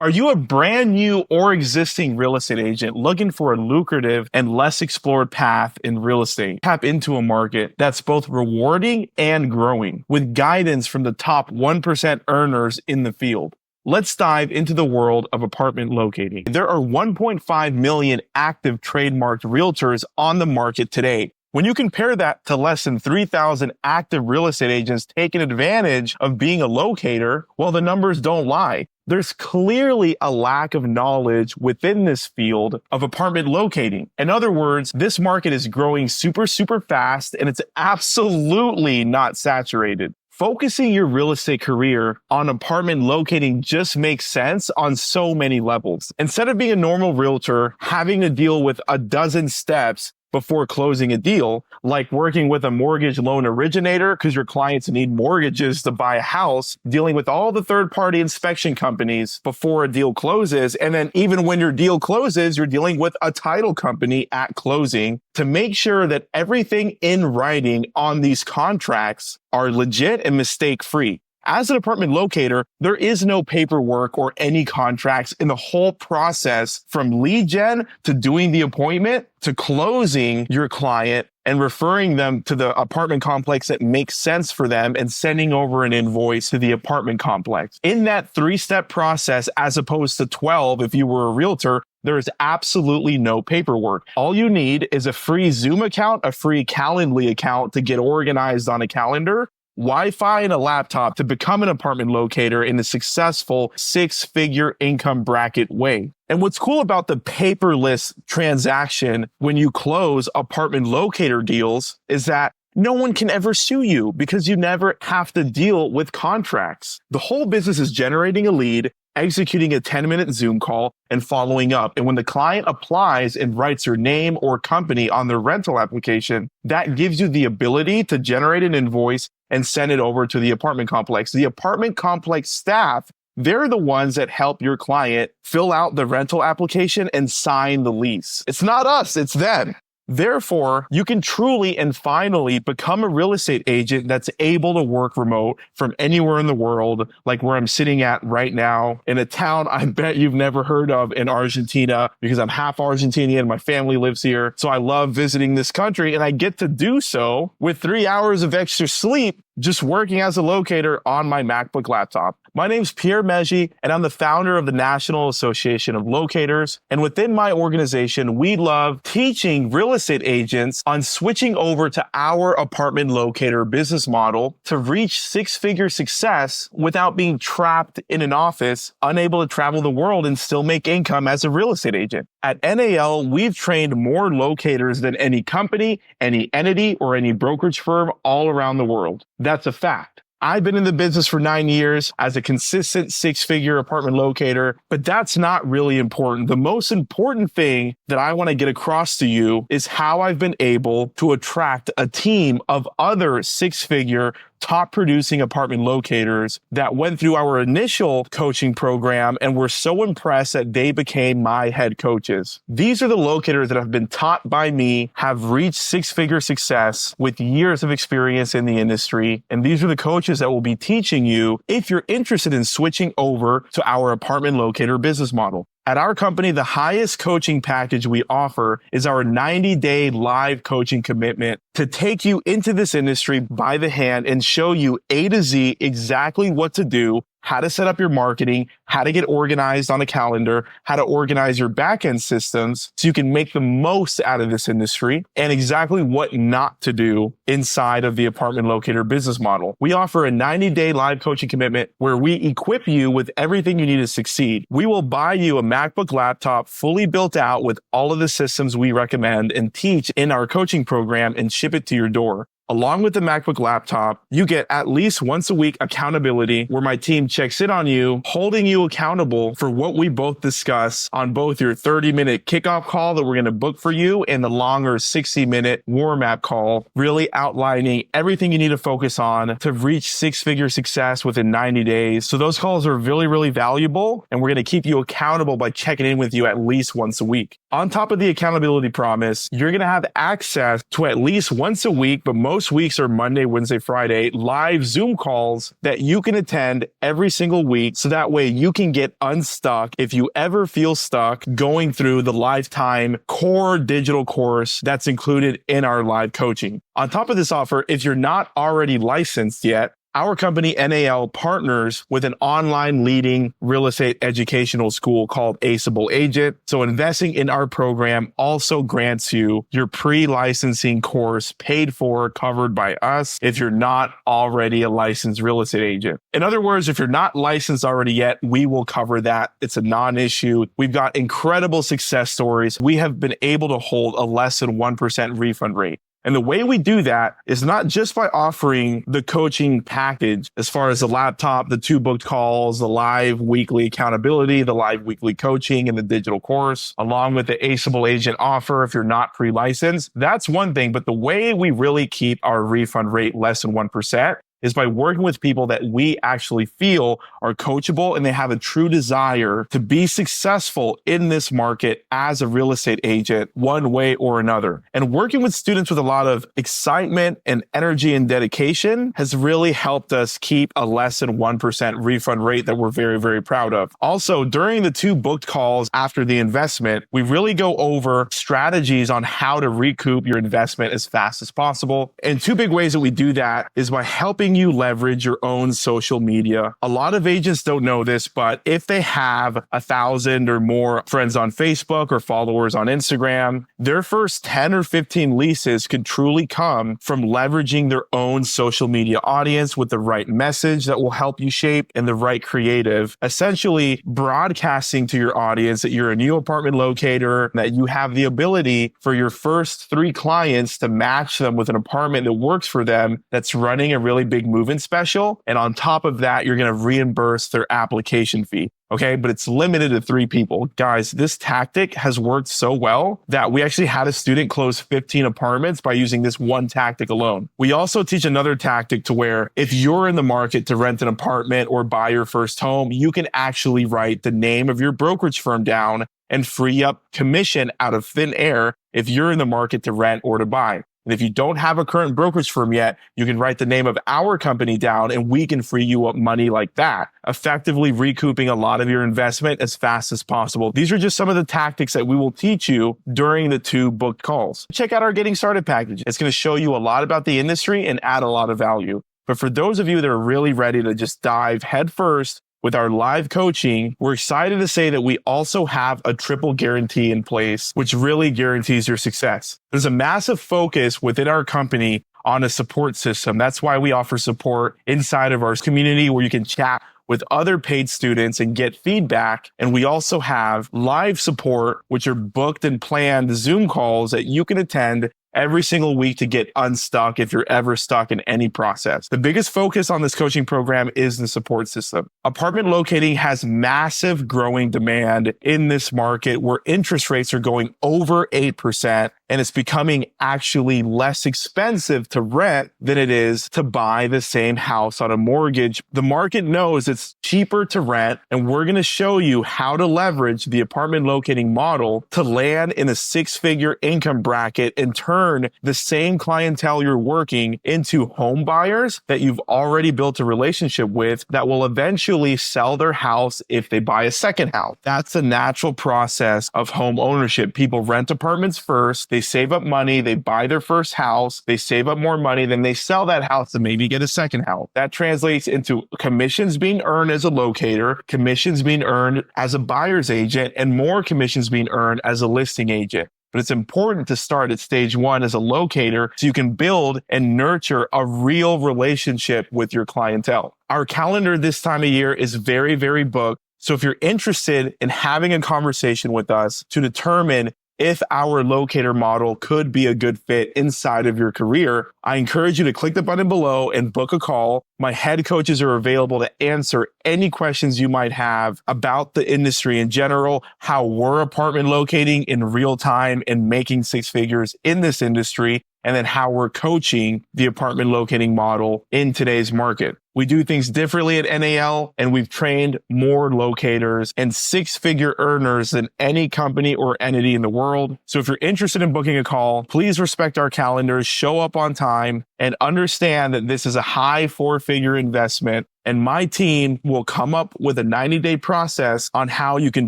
Are you a brand new or existing real estate agent looking for a lucrative and less explored path in real estate? Tap into a market that's both rewarding and growing with guidance from the top 1% earners in the field. Let's dive into the world of apartment locating. There are 1.5 million active trademarked realtors on the market today. When you compare that to less than 3,000 active real estate agents taking advantage of being a locator, well, the numbers don't lie. There's clearly a lack of knowledge within this field of apartment locating. In other words, this market is growing super fast and it's absolutely not saturated. Focusing your real estate career on apartment locating just makes sense on so many levels. Instead of being a normal realtor, having to deal with a dozen steps before closing a deal, like working with a mortgage loan originator because your clients need mortgages to buy a house, dealing with all the third-party inspection companies before a deal closes, and then even when your deal closes, you're dealing with a title company at closing to make sure that everything in writing on these contracts are legit and mistake-free. As an apartment locator, there is no paperwork or any contracts in the whole process from lead gen to doing the appointment to closing your client and referring them to the apartment complex that makes sense for them and sending over an invoice to the apartment complex. In that 3-step process, as opposed to 12 if you were a realtor, there is absolutely no paperwork. All you need is a free Zoom account, a free Calendly account to get organized on a calendar, Wi-Fi, and a laptop to become an apartment locator in a successful 6-figure income bracket way. And what's cool about the paperless transaction when you close apartment locator deals is that no one can ever sue you because you never have to deal with contracts. The whole business is generating a lead, executing a 10-minute Zoom call, and following up. And when the client applies and writes your name or company on their rental application, that gives you the ability to generate an invoice and send it over to the apartment complex. The apartment complex staff, they're the ones that help your client fill out the rental application and sign the lease. It's not us, it's them. Therefore, you can truly and finally become a real estate agent that's able to work remote from anywhere in the world, like where I'm sitting at right now in a town I bet you've never heard of in Argentina, because I'm half Argentinian, my family lives here. So I love visiting this country, and I get to do so with 3 hours of extra sleep just working as a locator on my MacBook laptop. My name's Pierre Meji, and I'm the founder of the National Association of Locators. And within my organization, we love teaching real estate agents on switching over to our apartment locator business model to reach 6-figure success without being trapped in an office, unable to travel the world and still make income as a real estate agent. At NAL, we've trained more locators than any company, any entity, or any brokerage firm all around the world. That's a fact. I've been in the business for 9 years as a consistent 6-figure apartment locator, but that's not really important. The most important thing that I want to get across to you is how I've been able to attract a team of other 6-figure top producing apartment locators that went through our initial coaching program and were so impressed that they became my head coaches. These are the locators that have been taught by me, have reached 6-figure success with years of experience in the industry. And these are the coaches that will be teaching you if you're interested in switching over to our apartment locator business model. At our company, the highest coaching package we offer is our 90-day live coaching commitment to take you into this industry by the hand and show you A to Z exactly what to do, how to set up your marketing, how to get organized on a calendar, how to organize your back-end systems so you can make the most out of this industry, and exactly what not to do inside of the apartment locator business model. We offer a 90-day live coaching commitment where we equip you with everything you need to succeed. We will buy you a MacBook laptop fully built out with all of the systems we recommend and teach in our coaching program and ship it to your door. Along with the MacBook laptop, you get at least once a week accountability where my team checks in on you, holding you accountable for what we both discuss on both your 30-minute kickoff call that we're going to book for you and the longer 60-minute warm-up call, really outlining everything you need to focus on to reach 6-figure success within 90 days. So those calls are really valuable, and we're going to keep you accountable by checking in with you at least once a week. On top of the accountability promise, you're going to have access to at least once a week, but most most weeks are Monday, Wednesday, Friday, live Zoom calls that you can attend every single week. So that way you can get unstuck if you ever feel stuck going through the lifetime core digital course that's included in our live coaching. On top of this offer, if you're not already licensed yet, our company, NAL, partners with an online leading real estate educational school called Aceable Agent. So investing in our program also grants you your pre-licensing course paid for, covered by us if you're not already a licensed real estate agent. In other words, if you're not licensed already yet, we will cover that. It's a non-issue. We've got incredible success stories. We have been able to hold a less than 1% refund rate. And the way we do that is not just by offering the coaching package as far as the laptop, the 2 booked calls, the live weekly accountability, the live weekly coaching, and the digital course, along with the Aceable Agent offer if you're not pre-licensed. That's one thing, but the way we really keep our refund rate less than 1% is by working with people that we actually feel are coachable and they have a true desire to be successful in this market as a real estate agent one way or another. And working with students with a lot of excitement and energy and dedication has really helped us keep a less than 1% refund rate that we're very, very proud of. Also, during the 2 booked calls after the investment, we really go over strategies on how to recoup your investment as fast as possible. And 2 big ways that we do that is by helping you leverage your own social media. A lot of agents don't know this, but if they have 1,000 or more friends on Facebook or followers on Instagram, their first 10 or 15 leases could truly come from leveraging their own social media audience with the right message that will help you shape and the right creative, essentially broadcasting to your audience that you're a new apartment locator, that you have the ability for your first 3 clients to match them with an apartment that works for them that's running a really big move-in special. And on top of that, you're going to reimburse their application fee. Okay, but it's limited to 3 people. Guys, this tactic has worked so well that we actually had a student close 15 apartments by using this one tactic alone. We also teach another tactic to where if you're in the market to rent an apartment or buy your first home, you can actually write the name of your brokerage firm down and free up commission out of thin air if you're in the market to rent or to buy. And if you don't have a current brokerage firm yet, you can write the name of our company down and we can free you up money like that, effectively recouping a lot of your investment as fast as possible. These are just some of the tactics that we will teach you during the 2 booked calls. Check out our Getting Started package. It's going to show you a lot about the industry and add a lot of value. But for those of you that are really ready to just dive headfirst with our live coaching, we're excited to say that we also have a triple guarantee in place, which really guarantees your success. There's a massive focus within our company on a support system. That's why we offer support inside of our community where you can chat with other paid students and get feedback. And we also have live support, which are booked and planned Zoom calls that you can attend every single week to get unstuck if you're ever stuck in any process. The biggest focus on this coaching program is the support system. Apartment locating has massive growing demand in this market where interest rates are going over 8%. And it's becoming actually less expensive to rent than it is to buy the same house on a mortgage. The market knows it's cheaper to rent, and we're going to show you how to leverage the apartment locating model to land in a 6-figure income bracket and turn the same clientele you're working into home buyers that you've already built a relationship with that will eventually sell their house if they buy a second house. That's the natural process of home ownership. People rent apartments first. They save up money, they buy their first house, they save up more money, then they sell that house to maybe get a second house. That translates into commissions being earned as a locator, commissions being earned as a buyer's agent, and more commissions being earned as a listing agent. But it's important to start at stage 1 as a locator so you can build and nurture a real relationship with your clientele. Our calendar this time of year is very, very booked. So if you're interested in having a conversation with us to determine if our locator model could be a good fit inside of your career, I encourage you to click the button below and book a call. My head coaches are available to answer any questions you might have about the industry in general, how we're apartment locating in real time and making six figures in this industry, and then how we're coaching the apartment locating model in today's market. We do things differently at NAL, and we've trained more locators and six-figure earners than any company or entity in the world. So if you're interested in booking a call, please respect our calendars, show up on time, and understand that this is a high four-figure investment. And my team will come up with a 90-day process on how you can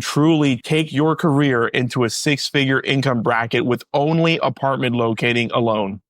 truly take your career into a six-figure income bracket with only apartment locating alone.